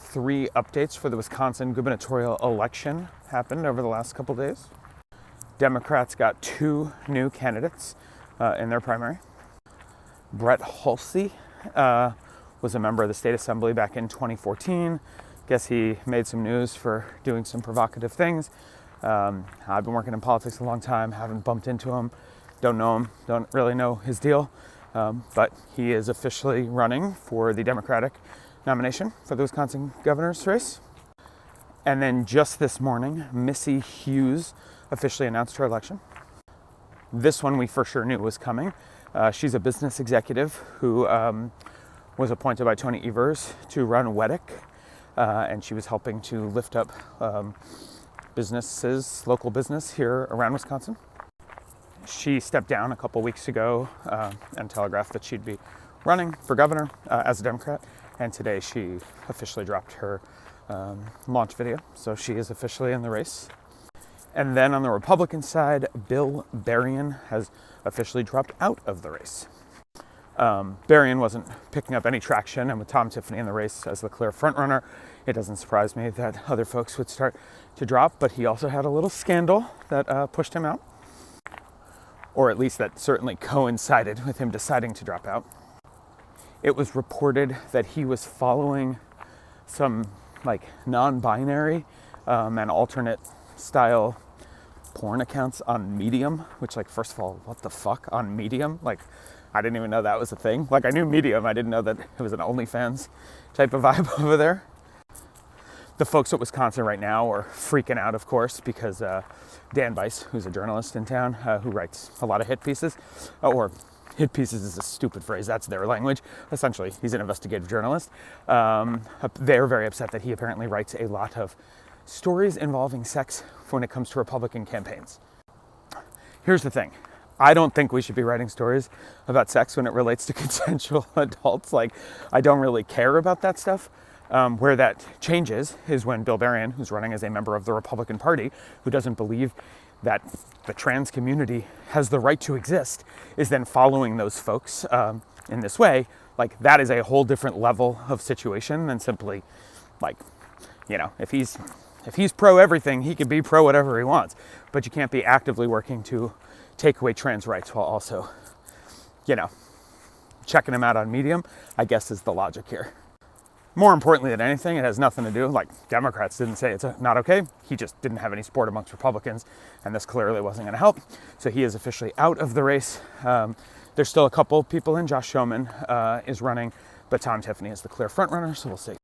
3 updates for the Wisconsin gubernatorial election happened over the last couple days. Democrats got 2 new candidates in their primary. Brett Hulsey was a member of the state assembly back in 2014. Guess he made some news for doing some provocative things. I've been working in politics a long time, haven't bumped into him, don't know him, don't really know his deal, but he is officially running for the Democratic nomination for the Wisconsin governor's race. And then just this morning, Missy Hughes officially announced her election. This one we for sure knew was coming. She's a business executive who was appointed by Tony Evers to run WEDC, and she was helping to lift up businesses, local business here around Wisconsin. She stepped down a couple weeks ago and telegraphed that she'd be running for governor as a Democrat, and today she officially dropped her launch video, so she is officially in the race. And then on the Republican side, Bill Berrien has officially dropped out of the race. Berrien wasn't picking up any traction, and with Tom Tiffany in the race as the clear frontrunner, it doesn't surprise me that other folks would start to drop, but he also had a little scandal that pushed him out, or at least that certainly coincided with him deciding to drop out. It was reported that he was following some non-binary and alternate style porn accounts on Medium, which first of all, what the fuck, on Medium? I didn't even know that was a thing. I knew Medium, I didn't know that it was an OnlyFans type of vibe over there. The folks at Wisconsin right now are freaking out, of course, because Dan Bice, who's a journalist in town, who writes a lot of hit pieces, or hit pieces is a stupid phrase, that's their language. Essentially, he's an investigative journalist. They're very upset that he apparently writes a lot of stories involving sex when it comes to Republican campaigns. Here's the thing. I don't think we should be writing stories about sex when it relates to consensual adults. I don't really care about that stuff. Where that changes is when Bill Berrien, who's running as a member of the Republican Party, who doesn't believe that the trans community has the right to exist, is then following those folks in this way. That is a whole different level of situation than simply, if he's pro everything, he can be pro whatever he wants. But you can't be actively working to take away trans rights while also, checking him out on Medium, I guess is the logic here. More importantly than anything, it has nothing to do, Democrats didn't say it's not okay. He just didn't have any support amongst Republicans, and this clearly wasn't going to help. So he is officially out of the race. There's still a couple people in. Josh Schoeman is running, but Tom Tiffany is the clear front runner, so we'll see.